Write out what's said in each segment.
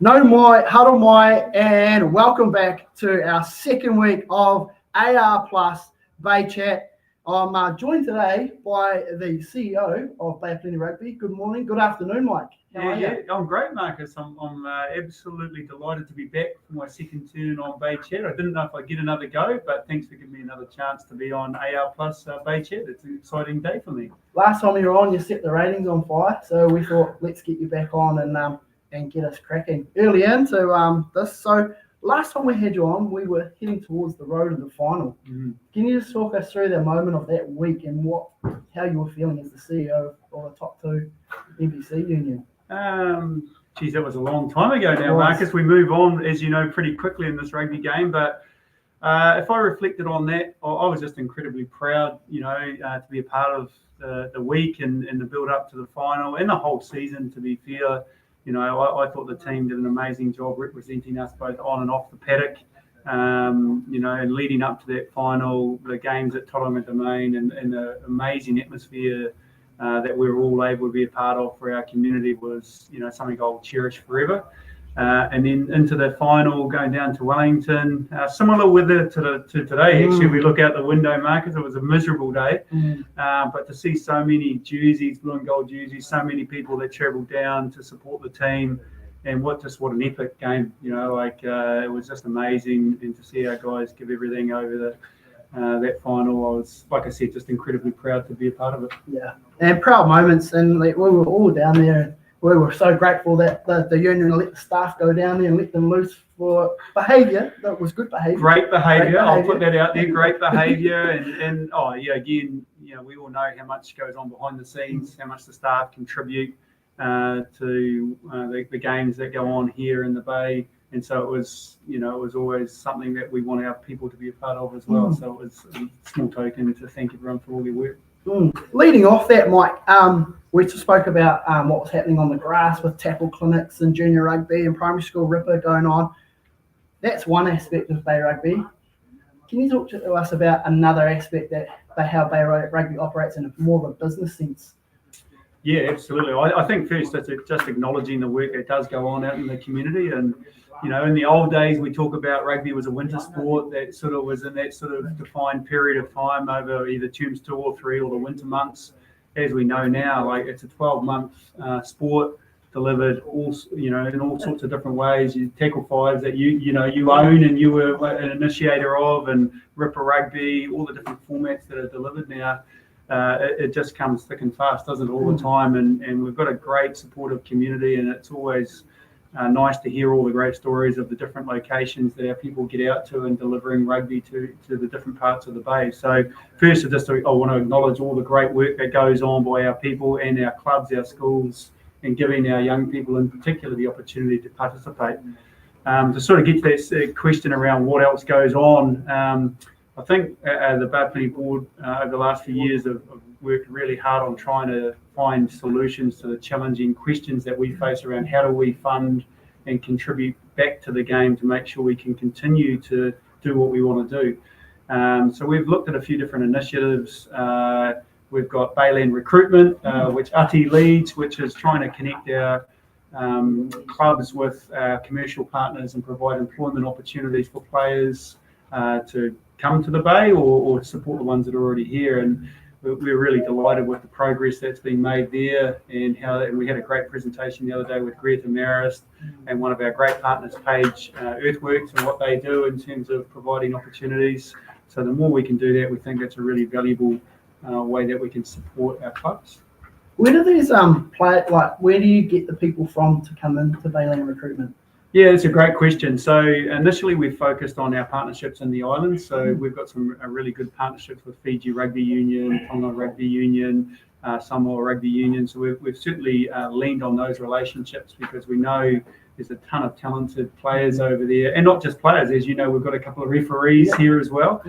No mai, huddle mai, and welcome back to our second week of AR Plus Bay Chat. I'm joined today by the CEO of Baywide Rugby. Good morning, good afternoon, Mike. How are you? I'm great, Marcus. I'm absolutely delighted to be back for my second turn on Bay Chat. I didn't know if I'd get another go, but thanks for giving me another chance to be on AR Plus Bay Chat. It's an exciting day for me. Last time you were on, you set the ratings on fire, so we thought let's get you back on and get us cracking early into this. So last time we had you on, we were heading towards the road of the final. Mm-hmm. Can you just talk us through the moment of that week and how you were feeling as the CEO of the top two NBC union? Geez, that was a long time ago now, Marcus. We move on, as you know, pretty quickly in this rugby game. But if I reflected on that, I was just incredibly proud, to be a part of the week and the build up to the final and the whole season, to be fair. I thought the team did an amazing job representing us both on and off the paddock, and leading up to that final, the games at Tauranga Domain and the amazing atmosphere that we were all able to be a part of for our community was, something I'll cherish forever. And then into the final, going down to Wellington, similar weather to today. Actually, we look out the window, Marcus. It was a miserable day, but to see so many jerseys, blue and gold jerseys, so many people that travelled down to support the team, and what an epic game. It was just amazing, and to see our guys give everything over that final. I was, like I said, just incredibly proud to be a part of it. Yeah, and proud moments, and we were all down there. We were so grateful that the union let the staff go down there and let them loose for behaviour. That was good behaviour. Great behaviour. I'll put that out there. Great behaviour. And again, we all know how much goes on behind the scenes, how much the staff contribute to the games that go on here in the Bay. And so it was always something that we want our people to be a part of as well. So it was a small token to thank everyone for all their work. Leading off that, Mike, we just spoke about what was happening on the grass with tackle clinics and junior rugby and primary school ripper going on. That's one aspect of Bay Rugby. Can you talk to us about another aspect that how Bay Rugby operates in more of a business sense? Yeah, absolutely. I think first it's just acknowledging the work that does go on out in the community. And, in the old days, we talk about rugby was a winter sport that sort of was in that sort of defined period of time over either terms 2 or 3 or the winter months. As we know now, it's a 12-month sport delivered in all sorts of different ways. You tackle fives that you own and you were an initiator of, and ripper rugby, all the different formats that are delivered now. It just comes thick and fast, doesn't it, all the time, and we've got a great supportive community, and it's always nice to hear all the great stories of the different locations that our people get out to and delivering rugby to the different parts of the Bay. So first, I want to acknowledge all the great work that goes on by our people and our clubs, our schools, and giving our young people in particular the opportunity to participate. To sort of get to that question around what else goes on, I think the Baywide board over the last few years have worked really hard on trying to find solutions to the challenging questions that we face around how do we fund and contribute back to the game to make sure we can continue to do what we want to do. So we've looked at a few different initiatives. We've got Bayland Recruitment, which Ati leads, which is trying to connect our clubs with our commercial partners and provide employment opportunities for players to come to the Bay or support the ones that are already here. And we're really delighted with the progress that's been made there, and we had a great presentation the other day with Greta Marist and one of our great partners, Page Earthworks, and what they do in terms of providing opportunities. So the more we can do that, we think that's a really valuable way that we can support our clubs. Where do these where do you get the people from to come into Bayland Recruitment? Yeah, it's a great question. So initially we focused on our partnerships in the islands. So we've got some really good partnerships with Fiji Rugby Union, Tonga Rugby Union, Samoa Rugby Union. So we've certainly leaned on those relationships because we know there's a ton of talented players over there, and not just players. As you know, we've got a couple of referees here as well.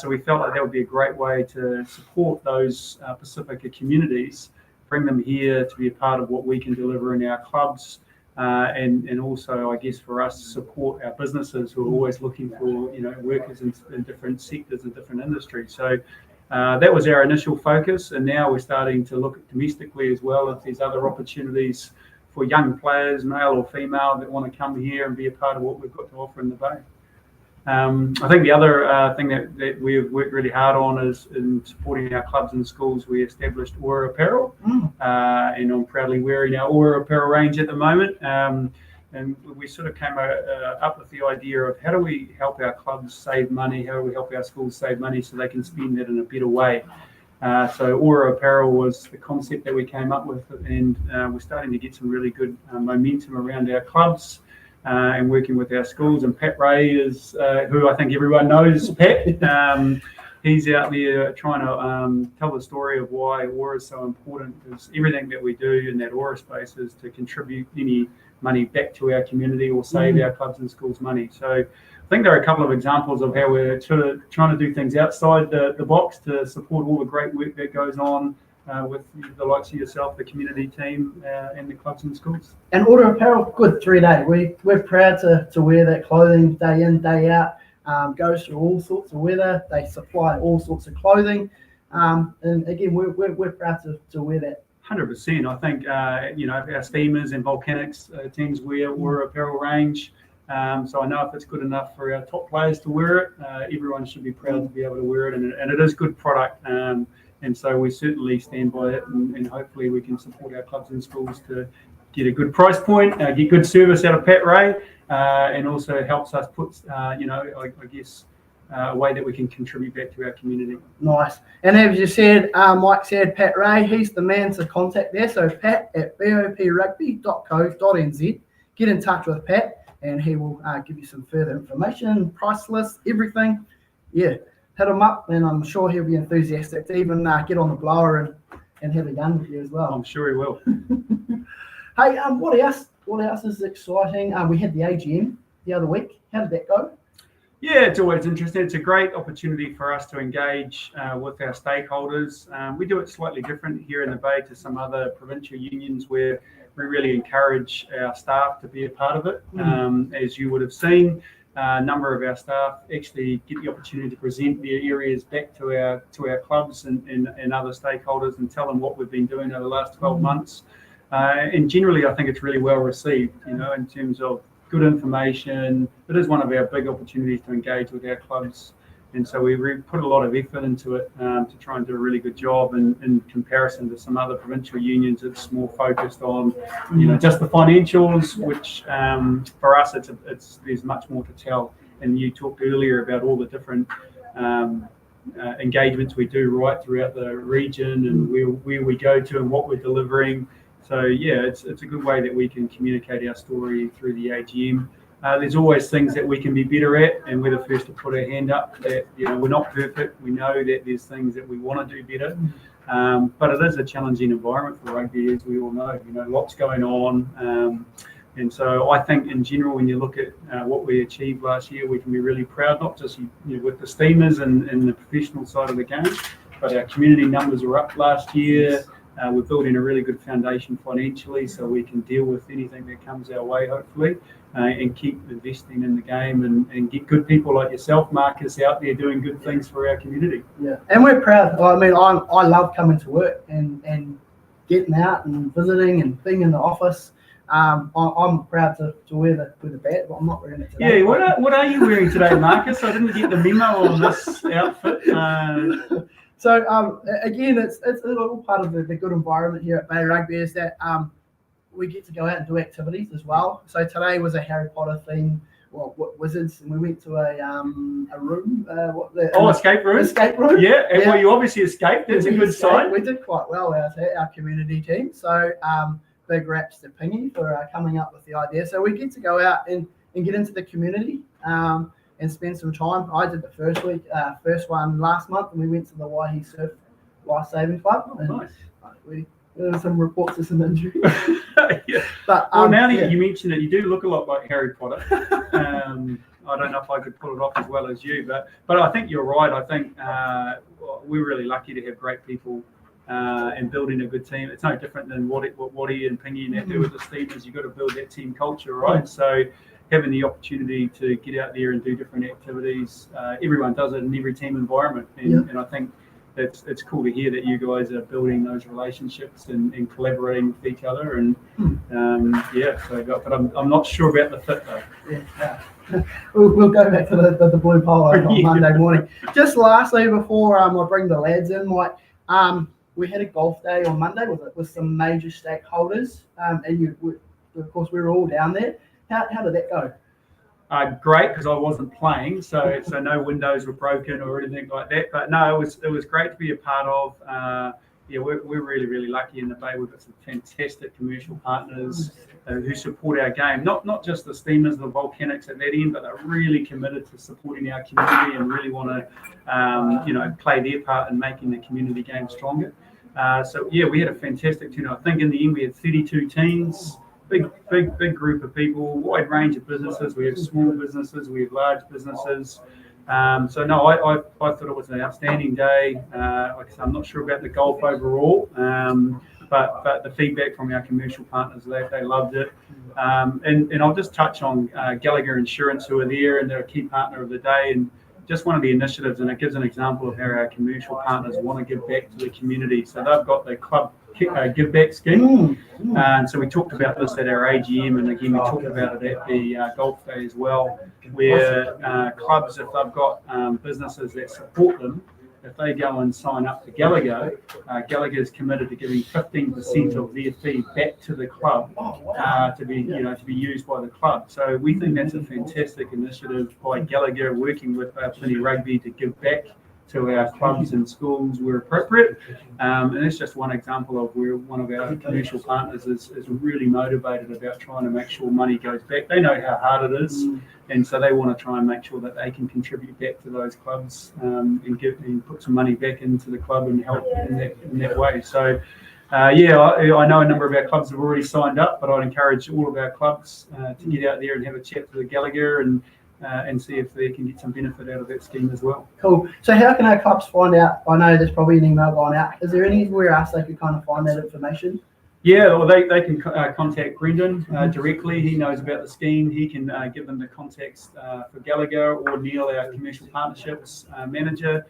So we felt like that would be a great way to support those Pacifica communities, bring them here to be a part of what we can deliver in our clubs. And also, I guess, for us, support our businesses who are always looking for, workers in different sectors and different industries. So that was our initial focus, and now we're starting to look domestically as well if there's other opportunities for young players, male or female, that want to come here and be a part of what we've got to offer in the Bay. I think the other thing that we've worked really hard on is in supporting our clubs and schools. We established Aura Apparel, and I'm proudly wearing our Aura Apparel range at the moment. And we sort of came up with the idea of how do we help our clubs save money, how do we help our schools save money so they can spend it in a better way. So Aura Apparel was the concept that we came up with, and we're starting to get some really good momentum around our clubs. And working with our schools, and Pat Ray is who I think everyone knows. Pat, he's out there trying to tell the story of why Aura is so important, because everything that we do in that Aura space is to contribute any money back to our community or save our clubs and schools money. So I think there are a couple of examples of how we're sort of trying to do things outside the box to support all the great work that goes on with the likes of yourself, the community team, and the clubs and schools. And Aura Apparel, good 3 day. We're proud to wear that clothing day in, day out. Goes through all sorts of weather. They supply all sorts of clothing. And again, we're proud to wear that. 100%. I think, our steamers and volcanics teams wear Aura Apparel range. So I know if it's good enough for our top players to wear it, everyone should be proud to be able to wear it. And it is good product. And so we certainly stand by it, and hopefully we can support our clubs and schools to get a good price point, get good service out of Pat Ray, and also helps us put, I guess, a way that we can contribute back to our community. Nice. And as you said, Mike said, Pat Ray, he's the man to contact there. So Pat at boprugby.co.nz. Get in touch with Pat, and he will give you some further information, price list, everything. Yeah. Hit him up, and I'm sure he'll be enthusiastic to even get on the blower and have a gun with you as well. I'm sure he will. Hey, what else is exciting? We had the AGM the other week. How did that go? Yeah, it's always interesting. It's a great opportunity for us to engage with our stakeholders. We do it slightly different here in the Bay to some other provincial unions, where we really encourage our staff to be a part of it. As you would have seen, a number of our staff actually get the opportunity to present their areas back to our clubs and other stakeholders and tell them what we've been doing over the last 12 months. And generally, I think it's really well received, in terms of good information. It is one of our big opportunities to engage with our clubs. And so we put a lot of effort into it to try and do a really good job. And in comparison to some other provincial unions, it's more focused on, just the financials, which for us, there's much more to tell. And you talked earlier about all the different engagements we do right throughout the region, and where we go to and what we're delivering. So yeah, it's a good way that we can communicate our story through the AGM. There's always things that we can be better at, and we're the first to put our hand up that, we're not perfect. We know that there's things that we want to do better, but it is a challenging environment for rugby, as we all know. Lots going on, and so I think in general, when you look at what we achieved last year, we can be really proud, not just with the Steamers and the professional side of the game, but our community numbers are up last year. We're building a really good foundation financially, so we can deal with anything that comes our way, hopefully. And keep investing in the game and get good people like yourself, Marcus, out there doing good things for our community. Yeah, and we're proud. I mean, I love coming to work and getting out and visiting and being in the office. I'm proud to wear the badge, but I'm not wearing it today. Yeah, what are you wearing today, Marcus? I didn't get the memo on this outfit. So again, it's a little part of the good environment here at Bay Rugby is that we get to go out and do activities as well. So today was a Harry Potter theme, wizards, and we went to a room. Escape room. Escape room. Yeah, and well, you obviously escaped. That's a good sign. We did quite well our community team. So big raps to Pingy for coming up with the idea. So we get to go out and get into the community and spend some time. I did the first one last month, and we went to the Waihi Surf Lifesaving Club. And nice. There were some reports of some injury. Yeah. But now that you mention it, you do look a lot like Harry Potter. I don't know if I could pull it off as well as you, but I think you're right. I think we're really lucky to have great people and building a good team. It's no different than what Waddy and Pingy and that do with the Steamers. You've got to build that team culture, right? So having the opportunity to get out there and do different activities, everyone does it in every team environment. And I think it's cool to hear that you guys are building those relationships and collaborating with each other. And but I'm not sure about the fit though. Yeah. We'll go back to the blue polo on Monday morning. Just lastly, before I bring the lads in, Mike, we had a golf day on Monday with some major stakeholders, and of course we were all down there. How did that go? Great, because I wasn't playing, so no windows were broken or anything like that. But no, it was great to be a part of. We're really, really lucky in the Bay. We've got some fantastic commercial partners who support our game. Not just the Steamers, the Volcanics at that end, but they're really committed to supporting our community and really want to, play their part in making the community game stronger. We had a fantastic turnout. I think in the end we had 32 teams. Big group of people, wide range of businesses. We have small businesses, we have large businesses. I thought it was an outstanding day. Like I said, I'm not sure about the golf overall, but the feedback from our commercial partners, they loved it. And I'll just touch on Gallagher Insurance, who are there, and they're a key partner of the day. And just one of the initiatives, and it gives an example of how our commercial partners want to give back to the community. So they've got the club give back scheme, and so we talked about this at our AGM, and again we talked about it at the golf day as well, where clubs, if they've got businesses that support them, if they go and sign up to Gallagher, Gallagher is committed to giving 15% of their fee back to the club to be used by the club. So we think that's a fantastic initiative by Gallagher, working with Plenty Rugby to give back to our clubs and schools where appropriate. And it's just one example of where one of our commercial partners is really motivated about trying to make sure money goes back. They know how hard it is, and so they want to try and make sure that they can contribute back to those clubs and put some money back into the club and help in that way. So I know a number of our clubs have already signed up, but I'd encourage all of our clubs to get out there and have a chat to the Gallagher and see if they can get some benefit out of that scheme as well. Cool. So how can our clubs find out? I know there's probably an email going out. Is there anywhere else they could kind of find that information? Yeah, well, they can contact Brendan directly. He knows about the scheme. He can give them the contacts for Gallagher, or Neil, our commercial partnerships manager.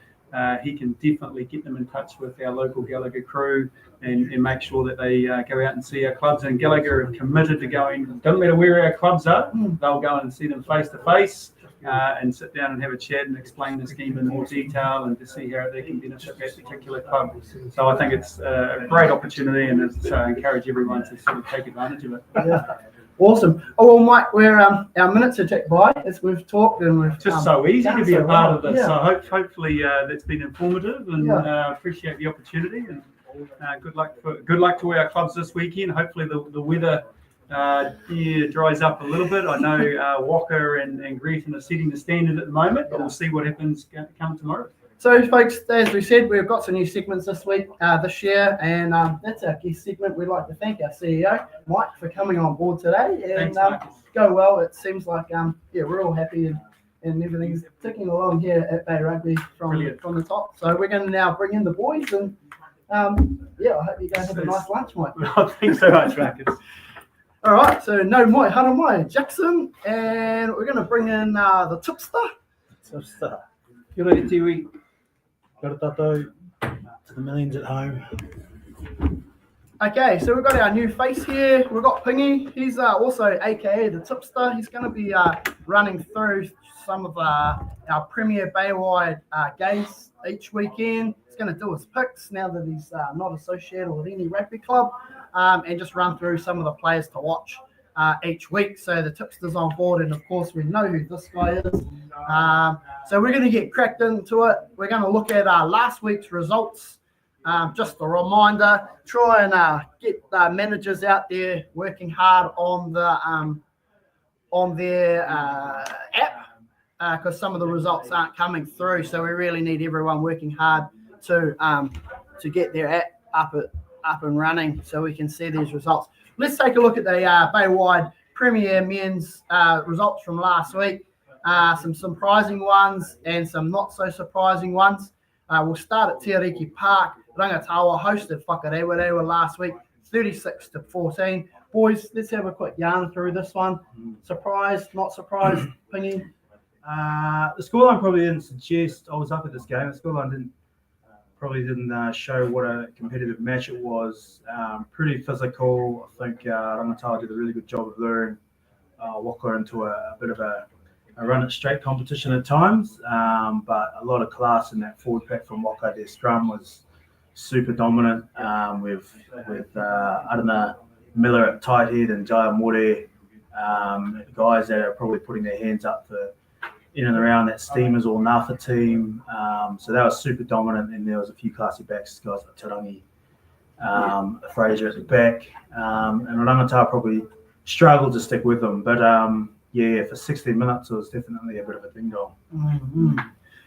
He can definitely get them in touch with our local Gallagher crew and make sure that they go out and see our clubs. And Gallagher are committed to going, doesn't matter where our clubs are, they'll go and see them face to face and sit down and have a chat and explain the scheme in more detail and to see how they can benefit that particular club. So I think it's a great opportunity, and I encourage everyone to sort of take advantage of it. Yeah. Awesome. Oh, well, Mike, our minutes are ticked by as we've talked, and we've just so easy to be a part of this. Yeah. So hopefully that's been informative, and appreciate the opportunity. And good luck to our clubs this weekend. Hopefully the weather dries up a little bit. I know Walker and Grefton are setting the standard at the moment, but we'll see what happens come tomorrow. So, folks, as we said, we've got some new segments this year, and that's our guest segment. We'd like to thank our CEO, Mike, for coming on board today. And go well. It seems like, we're all happy and everything's ticking along here at Bay Rugby from the top. So we're going to now bring in the boys, and I hope you guys have a nice lunch, Mike. Well, thanks so much, Marcus. All right, so no Mike, Hana Mai, Jackson, and we're going to bring in the tipster. Kia ora tiwi. Kia ora tātou, to the millions at home. Okay, so we've got our new face here. We've got Pingy. He's also AKA the tipster. He's going to be running through some of our Premier Baywide games each weekend. He's going to do his picks now that he's not associated with any rugby club, and just run through some of the players to watch each week. So the tipster's on board, and of course we know who this guy is. So we're going to get cracked into it. We're going to look at last week's results. Just a reminder, try and get managers out there working hard on their app, because some of the results aren't coming through. So we really need everyone working hard to get their app up and running so we can see these results. Let's take a look at the Baywide Premier men's results from last week. Some surprising ones and some not so surprising ones. We'll start at Te Ariki Park. Rangatawa hosted Whakarewarewa last week, 36-14. Boys, let's have a quick yarn through this one. Surprised, not surprised, Pingy? The scoreline probably didn't suggest I was up at this game. The scoreline didn't probably didn't show what a competitive match it was. Pretty physical. I think Rangatawa did a really good job of luring Waka into a bit of a run it straight competition at times, but a lot of class in that forward pack from Waka. Their scrum was super dominant with Arana Miller at tight head and Jaya More, guys that are probably putting their hands up for in and around that Steamers or Nafa team. So that was super dominant, and there was a few classy backs, guys like Tarangi, Fraser at the back, and Rangatawa probably struggled to stick with them, but yeah, for 60 minutes it was definitely a bit of a ding dong. Mm-hmm.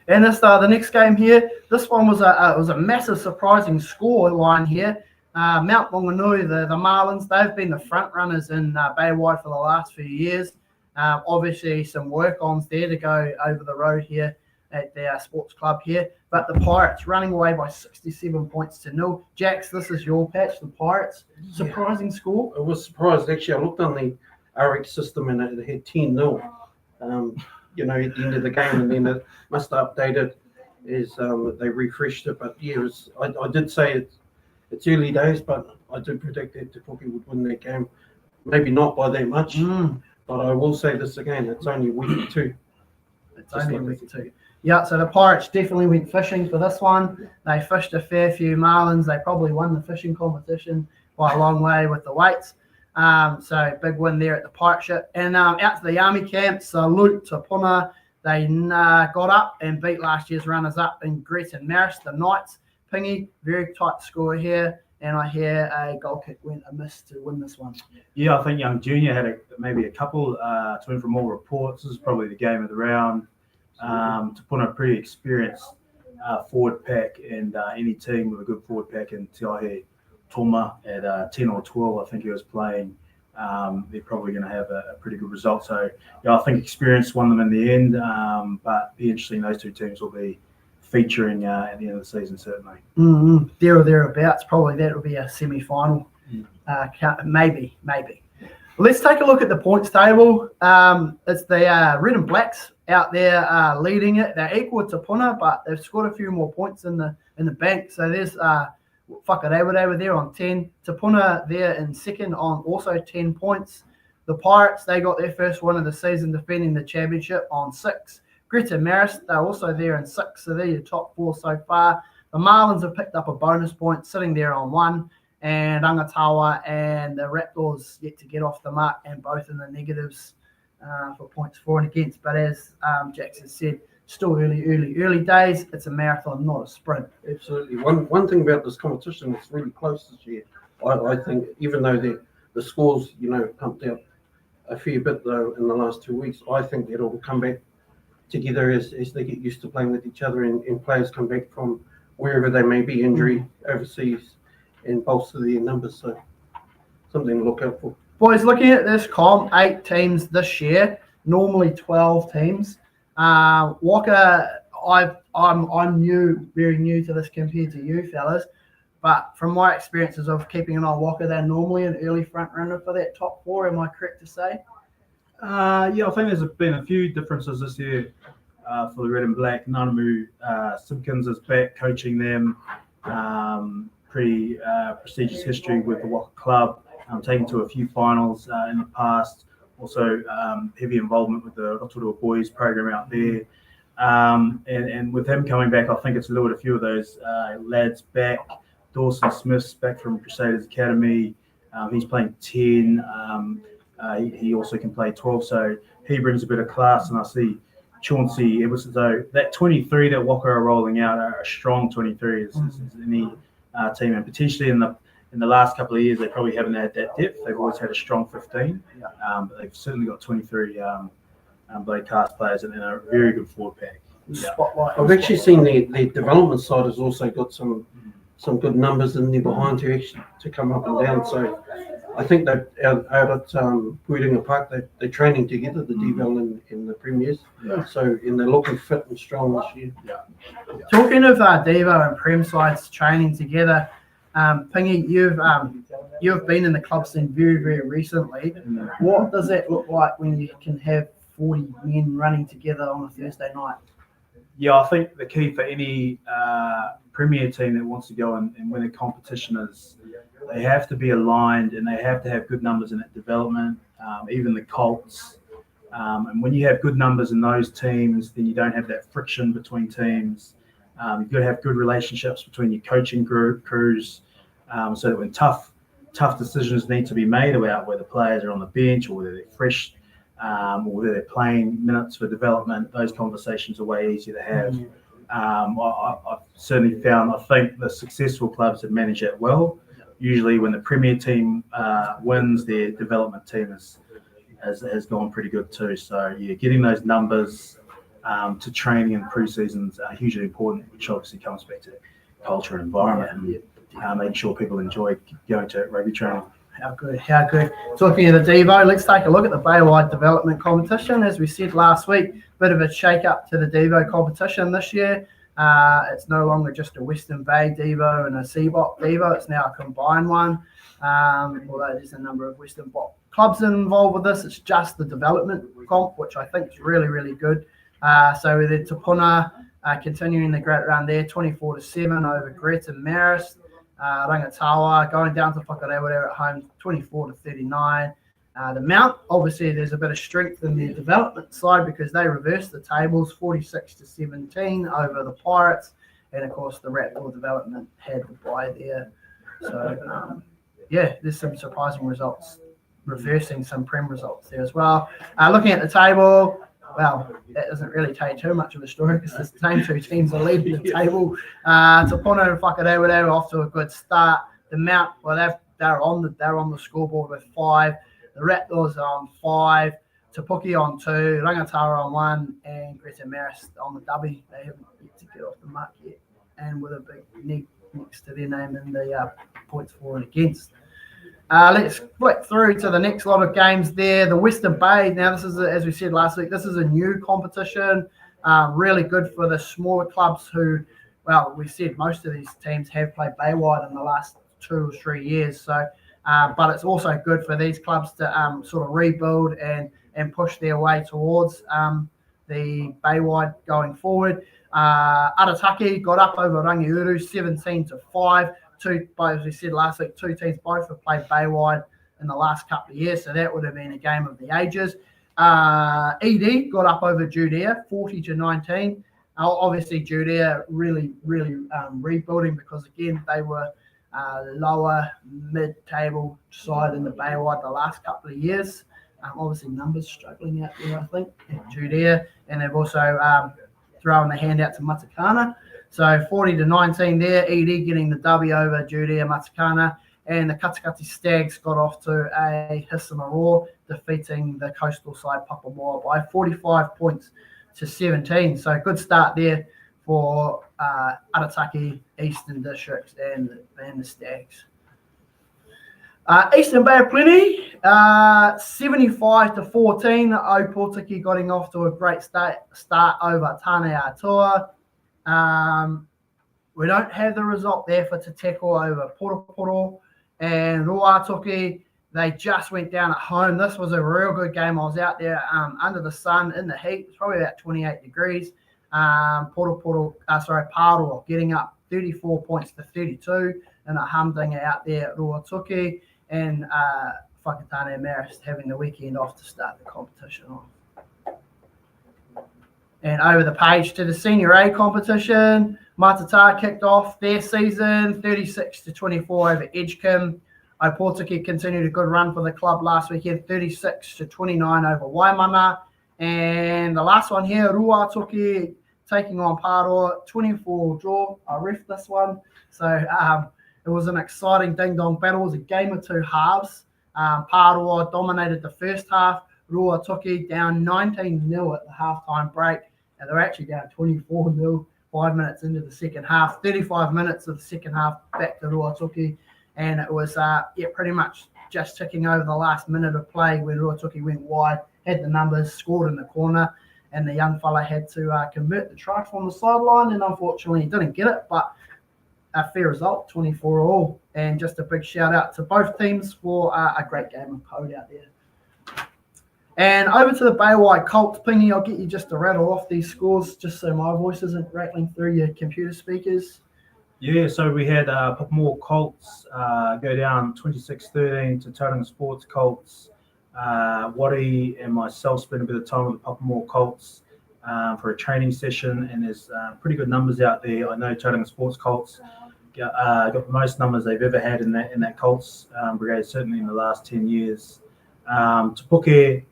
And this the next game here. This one was a massive surprising score line here. Mount Maunganui, the Marlins, they've been the front runners in Baywide for the last few years. Obviously, some work-ons there to go over the road here at their sports club here. But the Pirates running away by 67 points to 0. Jax, this is your patch, the Pirates. Surprising score. I was surprised, actually. I looked on the RX system and it had 10-0. At the end of the game, and then it must have updated as they refreshed it. But yeah, I did say it's early days, but I did predict that Te Puke would win that game. Maybe not by that much, but I will say this again, it's only week 2. It's only week 2. Yeah, so the Pirates definitely went fishing for this one. They fished a fair few marlins. They probably won the fishing competition by a long way with the weights. So big win there at the pirate ship. And out to the army camp, salute to Puna. They got up and beat last year's runners-up in Gret and Maris, the Knights. Pingy, very tight score here. And I hear a goal kick went amiss to win this one. Yeah, I think Young Junior had maybe a couple to win from all reports. This is probably the game of the round. To put a pretty experienced forward pack, and any team with a good forward pack in Te Ahe Toma at 10 or 12, I think he was playing, they're probably going to have a pretty good result. So, yeah, I think experience won them in the end, but be interesting. Those two teams will be featuring at the end of the season, certainly. Mm-hmm. There or thereabouts. Probably that will be a semi-final. Maybe. Let's take a look at the points table. It's the Red and Blacks out there leading it. They're equal to Puna, but they've scored a few more points in the bank. So there's Whakarewa there on 10. Te Puna there in second on also 10 points. The Pirates, they got their first win of the season, defending the championship on 6. Gret and Maris, they're also there in 6, so they're your top 4 so far. The Marlins have picked up a bonus point, sitting there on 1. And Rangatawa and the Raptors yet to get off the mark, and both in the negatives for points for and against. But as Jackson said, still early days. It's a marathon, not a sprint. Absolutely. One thing about this competition, it's really close this year. I think even though the scores, pumped out a fair bit though in the last 2 weeks, I think it'll come back together as they get used to playing with each other, and players come back from wherever they may be, injury, overseas, and bolster their numbers. So something to look out for. Boys, looking at this comp, 8 teams this year, normally 12 teams. Waka, I'm very new to this compared to you fellas, but from my experiences of keeping an eye on Waka, they're normally an early front runner for that top 4. Am I correct to say? Yeah, I think there's been a few differences this year for the Red and Black. Nanamu Simpkins is back coaching them. Pretty prestigious history with the Waka Club, taken to a few finals in the past. Also, heavy involvement with the Rotorua Boys program out there. And with him coming back, I think it's lured a few of those lads back. Dawson Smith's back from Crusaders Academy. He's playing 10. He also can play 12, so he brings a bit of class. And I see Chauncey, it was as though that 23 that Waka are rolling out are a strong 23 as any team, and potentially in the last couple of years they probably haven't had that depth. They've always had a strong 15, but they've certainly got 23 blade cast players and a very good forward pack. I've actually seen the development side has also got some good numbers in there behind to come up and down. So I think that out at Puringa Park, they're training together, the Devel and the Premiers. So, and they're looking fit and strong this year. Talking of Devo and Prem sides training together, Pingy, you've been in the club scene very recently. What does that look like when you can have 40 men running together on a Thursday night? Yeah, I think the key for any Premier team that wants to go and win a competition is they have to be aligned and they have to have good numbers in that development, even the Colts. And when you have good numbers in those teams, then you don't have that friction between teams. You've got to have good relationships between your coaching crews, so that when tough decisions need to be made about whether players are on the bench or whether they're fresh, or whether they're playing minutes for development, those conversations are way easier to have. I've certainly found, I think the successful clubs have managed that well. Usually when the Premier team wins, their development team has gone pretty good too. So yeah, getting those numbers to training and pre-seasons are hugely important, which obviously comes back to culture and environment and making sure people enjoy going to rugby training. How good. Talking of the Devo, let's take a look at the Baywide Development Competition. As we said last week, bit of a shake-up to the Devo competition this year. It's no longer just a Western Bay Devo and a CBOP Devo. It's now a combined one. Although there's a number of Western BOP clubs involved with this, it's just the development comp, which I think is really, really good. So the Tupuna continuing the great run there, 24-7 over Greta Maris. Rangatawa going down to Whakarewa at home, 24-39. The Mount, obviously, there's a bit of strength in the development side because they reversed the tables, 46-17 over the Pirates, and of course the Ratball development had the bye there. So there's some surprising results, reversing some Prem results there as well. Looking at the table, well, that doesn't really tell you too much of a story because the same two teams are leading the table. Tupuna and Whakarewa, they were off to a good start. The Mount, well, they're on the scoreboard with 5. The Rattlers are on 5. Tapuki on 2. Rangatawa on 1. And Greta Maris on the W. They haven't yet to get off the mark yet. And with a big neck next to their name in the points for and against. Let's flick through to the next lot of games there. The Western Bay. Now, this is, as we said last week, this is a new competition. Really good for the smaller clubs who, well, we said most of these teams have played Baywide in the last 2 or 3 years. So, but it's also good for these clubs to sort of rebuild and push their way towards the Baywide going forward. Arataki got up over Rangiuru 17-5. As we said last week, 2 teams both have played Baywide in the last couple of years, so that would have been a game of the ages. ED got up over Judea 40-19. Obviously, Judea really rebuilding because, again, they were lower mid-table side in the Baywide the last couple of years. Obviously, numbers struggling out there, I think, at Judea, and they've also thrown the hand out to Matakana. So 40-19 there, ED getting the W over Judea Matakana, and the Katikati Stags got off to a Hisamaro, defeating the coastal side Papamoa by 45 points to 17. So good start there for Arataki, Eastern Districts, and the Stags. Eastern Bay of Plenty, 75-14. Opotiki getting off to a great start over Tāne Atua. We don't have the result there for Te Teko over Poroporo and Ruatoki. They just went down at home. This was a real good game. I was out there under the sun in the heat. It's probably about 28 degrees. Paroa getting up 34 points to 32 in a humdinger out there at Ruatoki, and Whakatane Maris having the weekend off to start the competition off. And over the page to the Senior A competition, Matata kicked off their season 36-24 over Edgecombe. Opotiki continued a good run for the club last weekend, 36-29 over Waimana. And the last one here, Ruatoki taking on Paroa, 24 draw. I ref this one. So it was an exciting ding-dong battle. It was a game of 2 halves. Paroa dominated the first half. Ruatoki down 19-0 at the halftime break. And they're actually down 24-0, 5 minutes into the second half. 35 minutes of the second half back to Ruatoki. And it was pretty much just ticking over the last minute of play when Ruatoki went wide, had the numbers, scored in the corner, and the young fella had to convert the try from the sideline, and unfortunately he didn't get it, but a fair result, 24-all. And just a big shout out to both teams for a great game of code out there. And over to the Baywide Colts, Pingy, I'll get you just to rattle off these scores just so my voice isn't rattling through your computer speakers. Yeah, so we had Papamore Colts go down 26-13 to Tauranga Sports Colts. Waddy and myself spent a bit of time with the Papamore Colts for a training session, and there's pretty good numbers out there. I know Tauranga Sports Colts got the most numbers they've ever had in that Colts brigade, certainly in the last 10 years. Te Puke,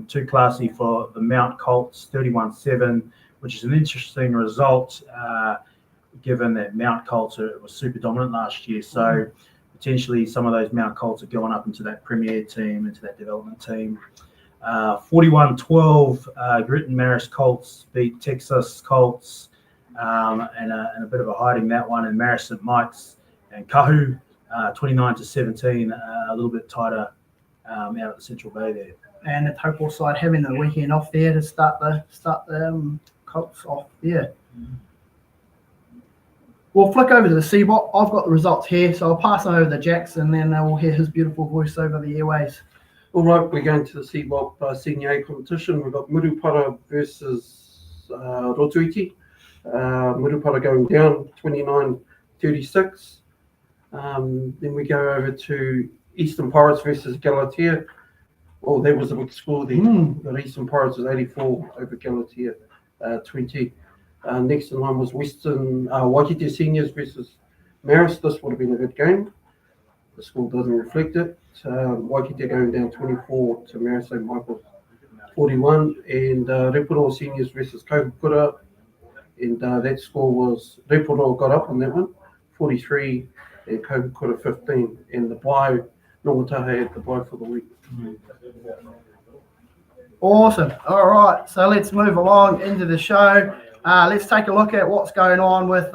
too classy for the Mount Colts, 31-7, which is an interesting result given that Mount Colts was super dominant last year. So potentially some of those Mount Colts are going up into that Premier team, into that development team. 41-12, Gritton Marist Colts beat Texas Colts, and a bit of a hiding that one. And Marist St. Mike's and Kahu, 29-17, a little bit tighter out at the Central Bay there. And the Taupo side having the weekend off there to start the Colts off there. We'll flick over to the CBOP. I've got the results here, so I'll pass them over to Jax, and then we'll hear his beautiful voice over the airways. All right, we're going to the CBOP Senior A competition. We've got Murupara versus Rotuiti. Murupara going down 29-36. Then we go over to Eastern Pirates versus Galatea. Oh, that was a big score there. But Eastern Pirates was 84 over Galatea 20. Next in line was Western Waikite Seniors versus Marist. This would have been a good game. The score doesn't reflect it. Waikite going down 24 to Marist St. Michael's 41. And Repuro Seniors versus Kokura. And that score was, Repuro got up on that one, 43, and Kokura 15. And the bye, Nongatahe had the bye for the week. Awesome. All right, so let's move along into the show. Let's take a look at what's going on with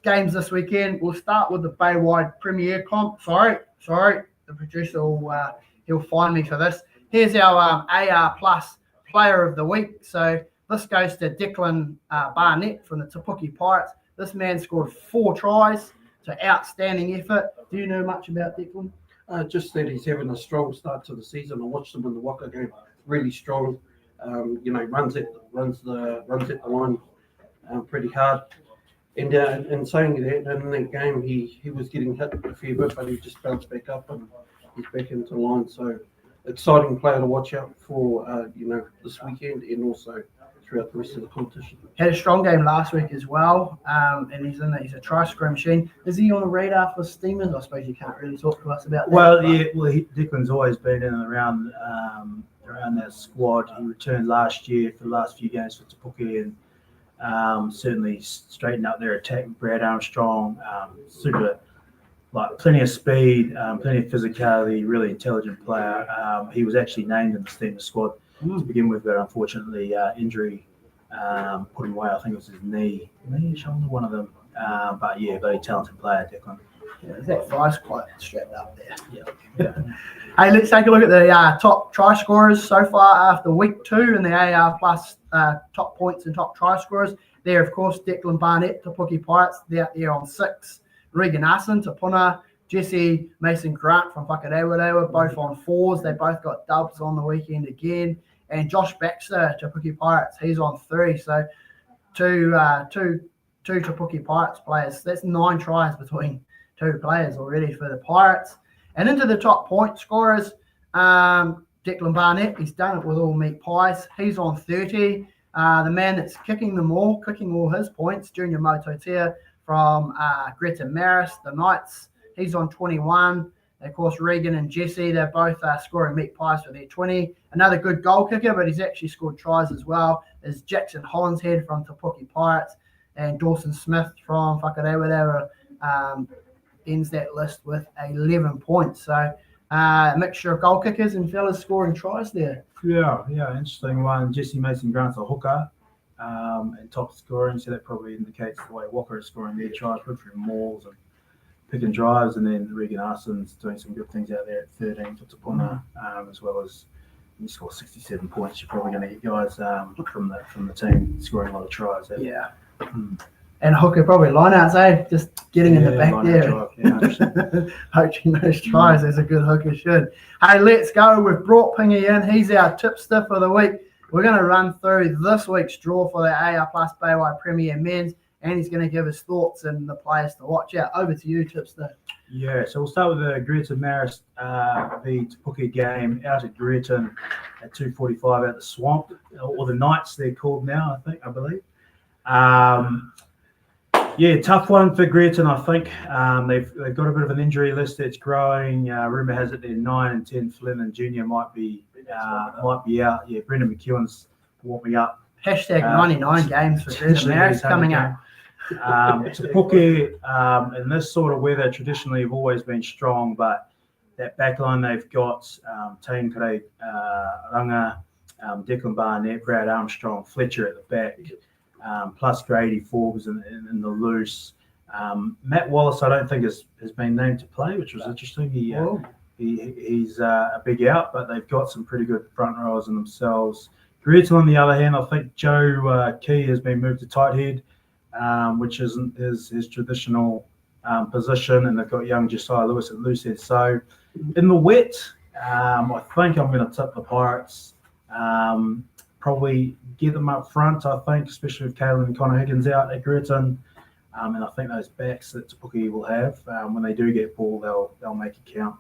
games this weekend. We'll start with the Baywide Premier comp. Sorry. The producer he'll find me for this. Here's our AR Plus Player of the Week. So this goes to Declan Barnett from the Te Puke Pirates. This man scored 4 tries. So outstanding effort. Do you know much about Declan? Just that he's having a strong start to the season. I watched him in the Waka game, really strong. Runs at the line pretty hard. And in saying that, in that game, he was getting hit a fair bit, but he just bounced back up and he's back into line. So exciting player to watch out for, this weekend and also throughout the rest of the competition. Had a strong game last week as well, and he's a try scoring machine. Is he on the radar for Steamers? I suppose you can't really talk to us about that. Declan's always been in and around that squad. He returned last year for the last few games for Te Puke, and certainly straightened up their attack with Brad Armstrong. Super, plenty of speed, plenty of physicality, really intelligent player. He was actually named in the Steamers squad to begin with, but unfortunately injury put him away. I think it was his knee, shoulder, one of them. But yeah, very talented player, Declan. Yeah, that thigh's quite strapped up there. Yeah. Hey, let's take a look at the top try scorers so far after week 2 in the AR Plus top points and top try scorers. There, of course, Declan Barnett, Te Puke Pirates, they're out there on 6. Regan Arson, Te Puna, Jesse Mason Grant from Whakarewarewa, both on 4s. They both got dubs on the weekend again. And Josh Baxter, Te Puke Pirates, he's on 3. So two Te Puke Pirates players. That's 9 tries between 2 players already for the Pirates. And into the top point scorers, Declan Barnett, he's done it with all meat pies. He's on 30. The man that's kicking all his points, Junior Mototea from Greta Maris, the Knights. He's on 21. And of course, Regan and Jesse, they're both scoring meat pies for their 20. Another good goal kicker, but he's actually scored tries as well, is Jackson Hollinshead from Te Puke Pirates, and Dawson Smith from Whakarewarewa ends that list with 11 points. So a mixture of goal kickers and fellas scoring tries there. Yeah, interesting one. Jesse Mason Grant's a hooker and top scoring, so that probably indicates the way Walker is scoring their tries, good for mauls and pick and drives. And then Regan Arson's doing some good things out there at 13 for Te Puna, as well as he scored 67 points. You're probably going to get guys from the team scoring a lot of tries. Yeah. And hooker probably lineouts, just getting in the back line there. out drive, yeah, Poaching those tries as a good hooker should. Hey, let's go. We've brought Pingy in. He's our tipster for the week. We're going to run through this week's draw for the AR Plus Baywide Premier Men's, and he's going to give us thoughts and the players to watch out. Over to you, tipster. Yeah, so we'll start with the Greerton Marist v Te Puke game out at Greerton at 2:45 at the Swamp, or the Knights they're called now, I believe. Yeah, tough one for Greerton, I think. They've got a bit of an injury list that's growing. Rumour has it they're 9 and 10. Flynn and Junior might be out. Yeah, Brendan McEwen's warming up. Hashtag 99 games for Greerton Marist coming up. Te Puke in this sort of weather traditionally have always been strong, but that back line they've got Tane Kare Ranga, Declan Barnett, Brad Armstrong, Fletcher at the back. Plus Grady Forbes in the loose. Matt Wallace, I don't think has been named to play, which was interesting. He's a big out, but they've got some pretty good front rowers in themselves. Greerton, on the other hand, I think Joe Key has been moved to tight head, which isn't his traditional position, and they've got young Josiah Lewis at loose head. So in the wet, I think I'm going to tip the Pirates. Probably get them up front, I think, especially with Caelan and Connor Higgins out at Greerton. And I think those backs that Te Puke will have, when they do get ball, they'll make it count.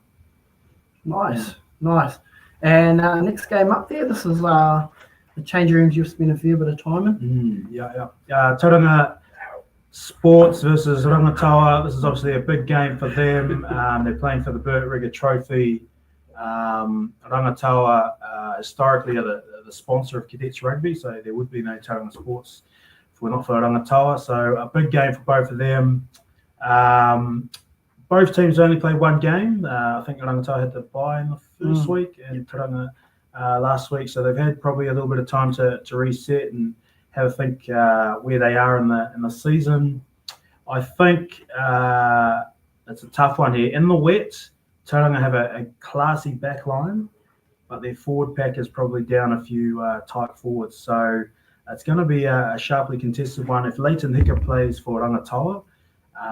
Nice. And next game up there, this is the change rooms you've spent a fair bit of time in. Tauranga Sports versus Rangatawa. This is obviously a big game for them. They're playing for the Burt Rigger Trophy. Rangatawa historically are the sponsor of Cadets Rugby, so there would be no Tauranga Sports if we're not for Rangatawa. So a big game for both of them. Both teams only played one game. I think Rangatawa had to bye in the first week and Tauranga last week, so they've had probably a little bit of time to reset and have a think where they are in the season. I think it's a tough one here. In the wet, Tauranga have a classy back line, but their forward pack is probably down a few tight forwards. So it's going to be a sharply contested one. If Leighton Hicker plays for Rangatawa,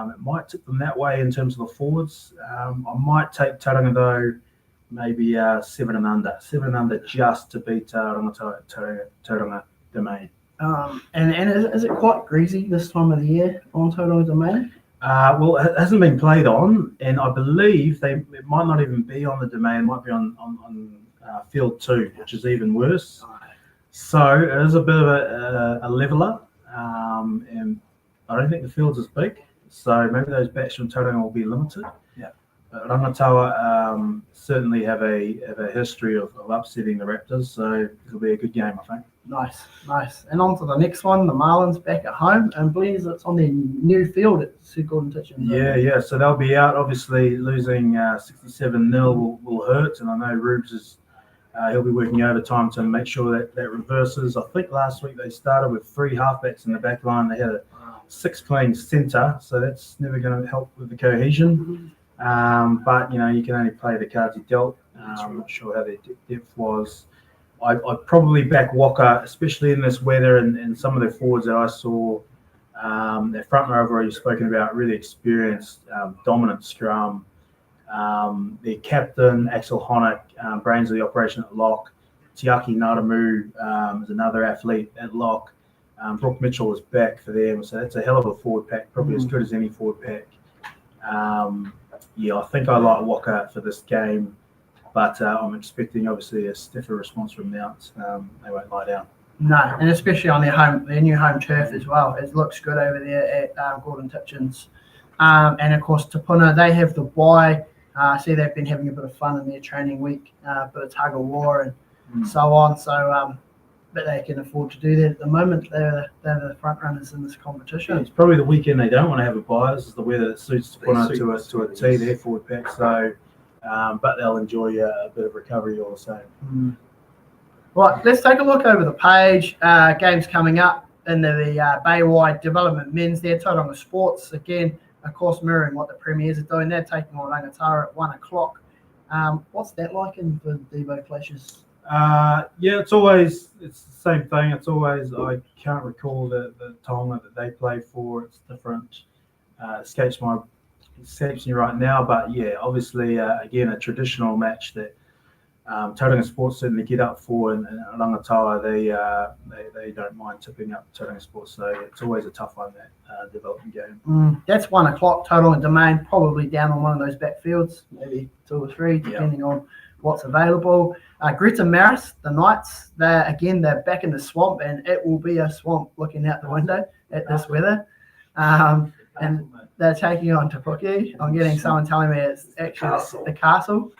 it might tip them that way in terms of the forwards. I might take Tauranga, though, maybe 7 and under. 7 and under just to beat Tauranga Domain. And is it quite greasy this time of the year on Tauranga Domain? Well, it hasn't been played on, and I believe it might not even be on the Domain. It might be on Field 2, which is even worse. So it is a bit of a leveller, and I don't think the field's as big. So maybe those bats from Tauranga will be limited. Yeah. But Rangatawa certainly have a history of upsetting the Raptors, so it'll be a good game, I think. Nice. And on to the next one, the Marlins back at home, and believes it's on their new field at Sir Gordon Titchen's. Yeah. So they'll be out. Obviously, losing 67-0 will hurt, and I know Rubes is he'll be working overtime to make sure that reverses. I think last week they started with 3 halfbacks in the back line. They had 6 playing centre, so that's never going to help with the cohesion. But you can only play the cards you dealt. I'm not sure how their depth was. I'd probably back Walker, especially in this weather, and some of the forwards that I saw. Their front row I've already spoken about, really experienced, dominant scrum. Their captain, Axel Honick, brains of the operation at lock. Tiaki Naramu is another athlete at lock. Brooke Mitchell is back for them, so that's a hell of a forward pack, probably as good as any forward pack. I think I like Walker for this game. But I'm expecting, obviously, a stiffer response from Mount. They won't lie down. No, and especially on their new home turf as well. It looks good over there at Gordon Titchen's. And, of course, Te Puna, they have the bye. See, they've been having a bit of fun in their training week, a bit of tug-of-war and so on. So, but they can afford to do that at the moment. They're the front runners in this competition. It's probably the weekend they don't want to have a bye. This is the weather that suits Te Puna to a T, their forward pack. So... but they'll enjoy a bit of recovery all the same. Right, let's take a look over the page. Games coming up in the Baywide Development Men's there. Tauranga Sports, again, of course, mirroring what the Premiers are doing. They're taking on Rangatawa at 1 o'clock. What's that like in the Devo clashes? Yeah, it's the same thing. It's always, I can't recall the tonga that they play for. It's different. Escapes me right now, but yeah, obviously again a traditional match that Tauranga Sports certainly get up for, and Rangatawa they don't mind tipping up Tauranga Sports, so it's always a tough one, that development game. That's 1 o'clock total in Domain, probably down on one of those backfields, maybe 2 or 3, depending on what's available. Greta Maris, the Knights, they're back in the swamp, and it will be a swamp looking out the window at this weather. And they're taking on Te Puke. I'm getting someone telling me it's actually the Castle.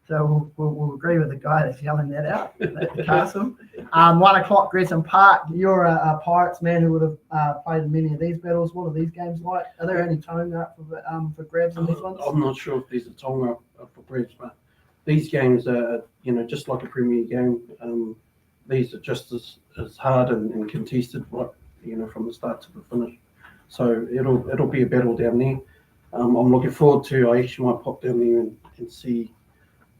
So we'll agree with the guy that's yelling that out at the Castle. 1 o'clock, Gresson Park. You're a Pirates man who would have played in many of these battles. What are these games like? Are there any tonga up for grabs in these ones? I'm not sure if there's a tonga up for grabs, but these games are, just like a Premier game. These are just as hard and contested, right, from the start to the finish. So it'll be a battle down there. I'm looking forward to. I actually might pop down there and see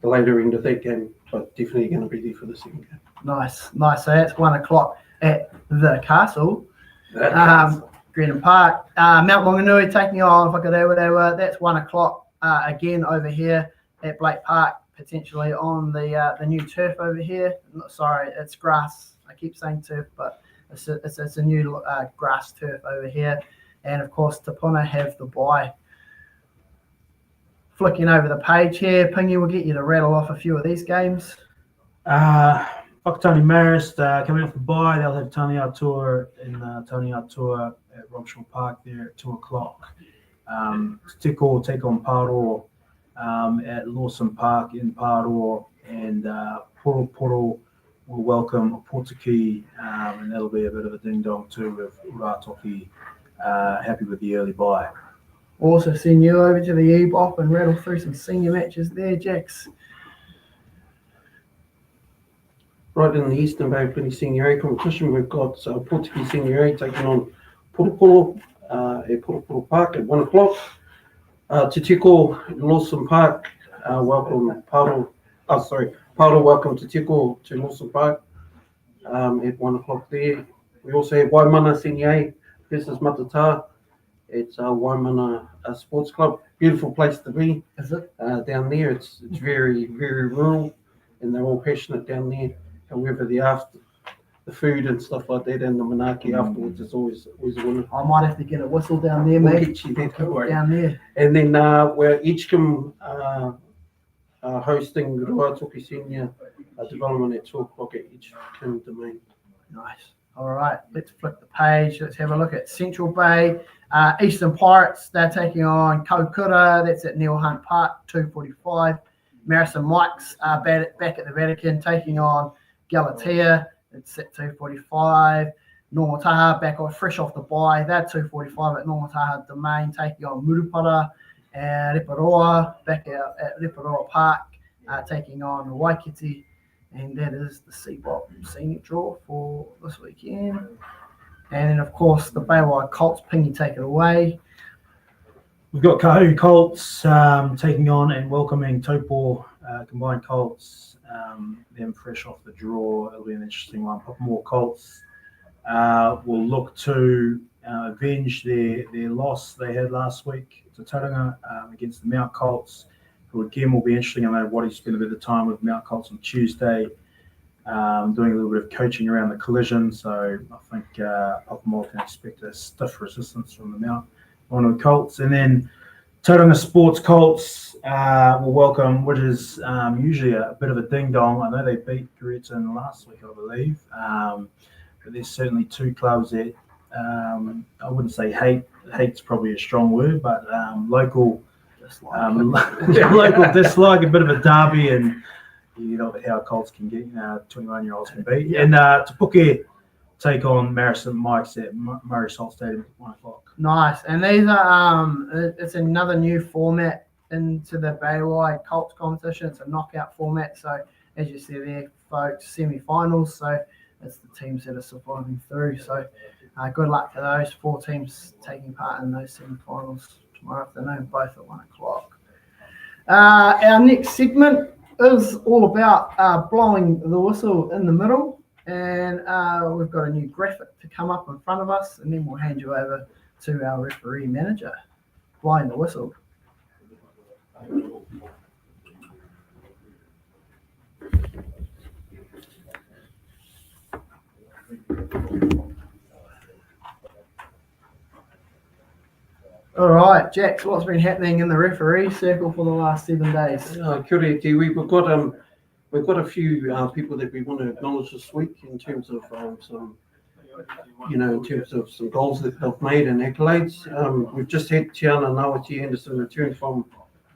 the later end of that game, but definitely going to be there for the second game. Nice. So that's 1 o'clock at the Castle. Grenham Park. Mount Maunganui taking on Whakarewarewa. That's 1 o'clock again over here at Blake Park, potentially on the new turf over here. Sorry, it's grass. I keep saying turf, but it's a new grass turf over here. And of course, Te Puna have the bye. Flicking over the page here, Pingy will get you to rattle off a few of these games. Whakatane Marist coming off the bye. They'll have Tani Atua in Tani Atua at Robshaw Park there at 2 o'clock. Tiko take on Paro at Lawson Park in Paro, and Poro will welcome Portuki, and that'll be a bit of a ding dong too with Uratoki happy with the early bye. Also send you over to the EBOP and rattle through some senior matches there, Jax. Right in the Eastern Bay Plenty Senior A competition, we've got Portuguese Senior A taking on Purupuru at Purupuru Park at 1 o'clock. Te Tiko Lawson Park, welcome Paro welcome Te Tiko to Lawson Park at 1 o'clock there. We also have Waimana Senior A versus Matata. It's Waimana Sports Club. Beautiful place to be. Is it? Down there. It's very, very rural, and they're all passionate down there. However, the food and stuff like that, and the manaki afterwards is always a winner. I might have to get a whistle down there, mate. We'll get you there, don't worry. Down there. And then we're Edgecombe hosting Ruatoki Senior development at 2 o'clock at Edgecombe Domain. Nice. All right, let's flip the page. Let's have a look at Central Bay. Eastern Pirates, they're taking on Kaukura. That's at Neil Hunt Park, 2:45. Marison Mikes back at the Vatican, taking on Galatea. It's at 2:45. Normal Taha back fresh off the bye. They're 2:45 at Normal Taha Domain, taking on Murupara. And Riparoa back out at Riparoa Park, taking on Waikiti. And that is the CBOP senior draw for this weekend. And then, of course, the Baywide Colts. Pingy, take it away. We've got Kahu Colts taking on and welcoming Taupo combined Colts. Them fresh off the draw. It'll be an interesting one. More Colts will look to avenge their loss they had last week to Tauranga against the Mount Colts, who again will be interesting. I know Waddy spent a bit of time with Mount Colts on Tuesday, doing a little bit of coaching around the collision. So I think Papamoa can expect a stiff resistance from the Mount Colts. And then Tauranga Sports Colts will welcome, which is usually a bit of a ding-dong. I know they beat Gretton last week, I believe. But there's certainly two clubs that I wouldn't say hate's probably a strong word, but local dislike, a bit of a derby, and you know how Colts can get, 21-year-olds can be. Yeah. And Te Puke take on Marison Mikes at Murray Salt Stadium at 1 o'clock. Nice. And these are it's another new format into the Baywide Colts competition. It's a knockout format. So as you see there, folks, semi-finals. So it's the teams that are surviving through. So good luck to those 4 teams taking part in those semi-finals tomorrow afternoon, both at 1 o'clock. Our next segment, is all about blowing the whistle in the middle, and we've got a new graphic to come up in front of us, and then we'll hand you over to our referee manager, blowing the whistle. All right, Jax, what's been happening in the referee circle for the last 7 days? Kia ora, Kiwi. We've got a few people that we want to acknowledge this week in terms of some, in terms of some goals that they've made and accolades. We've just had Tiana Ngawati Anderson return from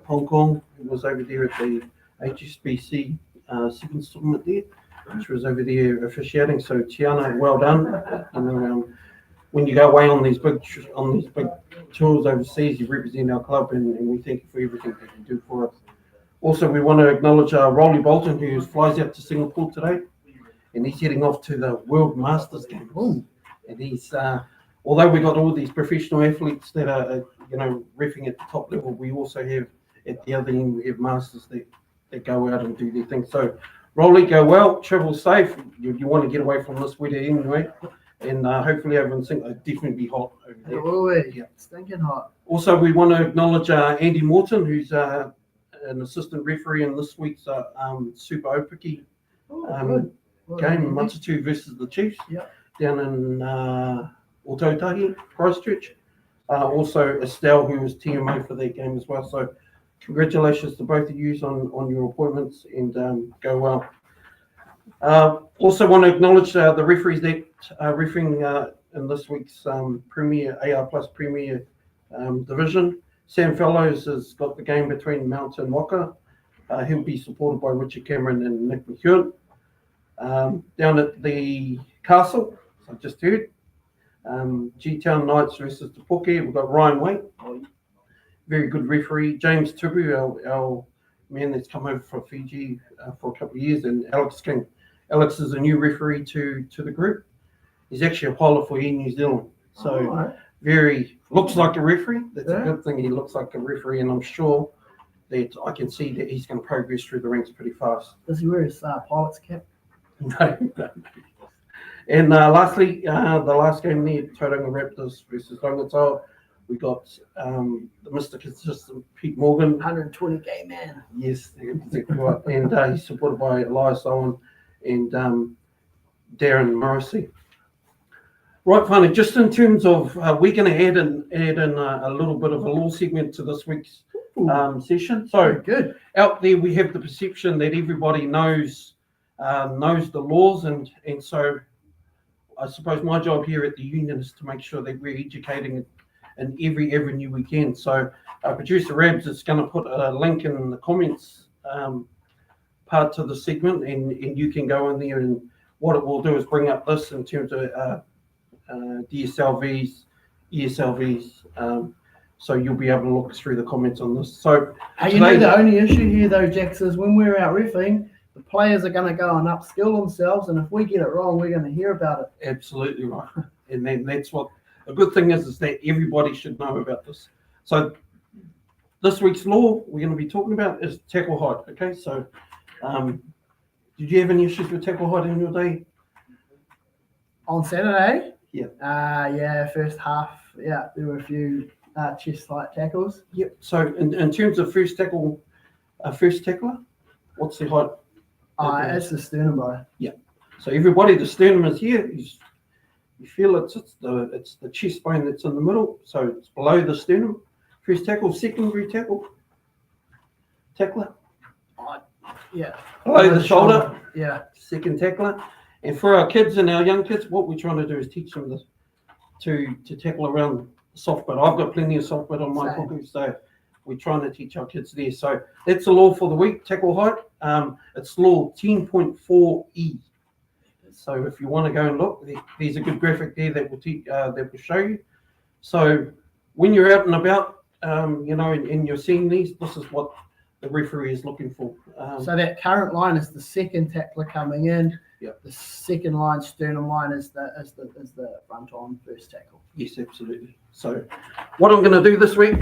Hong Kong, who was over there at the HSBC second tournament there. She was over there officiating. So Tiana, well done. When you go away on these big tours overseas, you represent our club, and we thank you for everything that you do for us. Also, we want to acknowledge Rolly Bolton, who flies out to Singapore today, and he's heading off to the World Masters Games. Ooh. And he's, although we got all these professional athletes that are, reffing at the top level, we also have at the other end we have masters that go out and do their thing. So, Rolly, go well, travel safe. You want to get away from this weather anyway. And hopefully everyone's thinking it'll definitely be hot over there. It will be. Yeah. Stinking hot. Also, we want to acknowledge Andy Morton, who's an assistant referee in this week's Super Opiki game, Matatu versus the Chiefs, down in Otautahi, Christchurch. Also, Estelle, who was TMO for that game as well. So, congratulations to both of you on your appointments, and go well. Also want to acknowledge the referees that are refereeing in this week's Premier AR Plus Premier division. Sam Fellows has got the game between Mount and Waka. He'll be supported by Richard Cameron and Nick McEwen. Down at the Castle, I just heard, G-Town Knights versus Te Poke. We've got Ryan Waite, very good referee. James Tubu, our man that's come over from Fiji for a couple of years, and Alex King. Alex is a new referee to the group. He's actually a pilot for Air New Zealand. So very looks like a referee. That's a good thing. He looks like a referee, and I'm sure that I can see that he's going to progress through the ranks pretty fast. Does he wear his pilot's cap? No. And lastly, the last game there, Tauranga Raptors versus Rangatawa. We got Mr. Consistent Pete Morgan. 120k man. Yes, exactly right. And he's supported by Elias Owen and Darren Morrissey. Right, finally, just in terms of, we're going to add in a little bit of a law segment to this week's session. So good. Out there, we have the perception that everybody knows the laws, and so I suppose my job here at the union is to make sure that we're educating in every avenue we can. So producer Rabs is going to put a link in the comments part to the segment, and you can go in there, and what it will do is bring up this in terms of DSLVs, ESLVs, so you'll be able to look through the comments on this. So today, the only issue here though, Jax, is when we're out reffing, the players are going to go and upskill themselves, and if we get it wrong, we're going to hear about it. Absolutely right. And then that's what the good thing is that everybody should know about this. So this week's law we're going to be talking about is tackle height. Okay, so did you have any issues with tackle height in your day? On Saturday? Yeah. First half, there were a few chest height tackles. Yep. So in terms of first tackler, what's the height? It's the sternum bone. Yeah. So everybody, the sternum is here. You feel it's the chest bone that's in the middle. So it's below the sternum. First tackle, secondary tackler. Below the shoulder. Yeah. Second tackler. And for our kids and our young kids, what we're trying to do is teach them to tackle around the soft bit. I've got plenty of soft bit on my pocket, so we're trying to teach our kids there. So that's the law for the week, tackle height. It's law 10.4E. So if you want to go and look, there's a good graphic there that will show you. So when you're out and about, and you're seeing these, this is what the referee is looking for. So that current line is the second tackler coming in. Yep. The second line, sternum line, is the front on first tackle. Yes, absolutely. So what I'm going to do this week,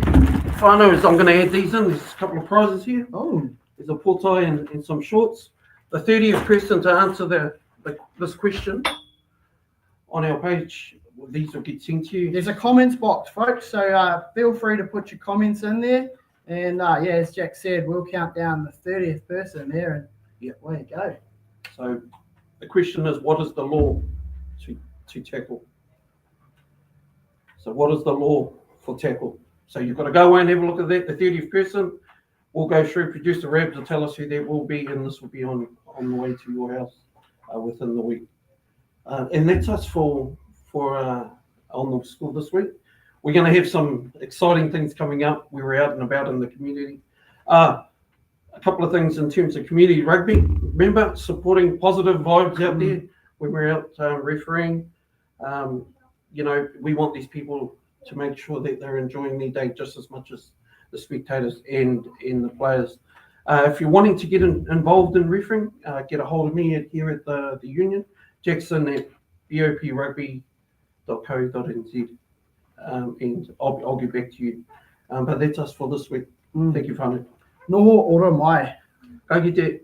Whānau, is I'm going to add these in. There's a couple of prizes here. Oh. There's a portai and some shorts. The 30th person to answer this question on our page, these will get sent to you. There's a comments box, folks, so feel free to put your comments in there. And yeah, as Jack said, we'll count down the 30th person there, and Yeah. way you go. So the question is, what is the law to tackle? So what is the law for tackle? So you've got to go away and have a look at that. The 30th person will go through, produce the RAB to tell us who that will be, and this will be on the way to your house within the week. And that's us for on the school this week. We're going to have some exciting things coming up. We were out and about in the community. A couple of things in terms of community rugby. Remember, supporting positive vibes out there when we're out refereeing. You know, we want these people to make sure that they're enjoying their day just as much as the spectators and the players. If you're wanting to get involved in refereeing, get a hold of me here at the union, Jackson at BOPrugby.co.nz, and I'll get back to you. But that's us for this week. Thank you, whānau. Noho ora mai. Ka kite.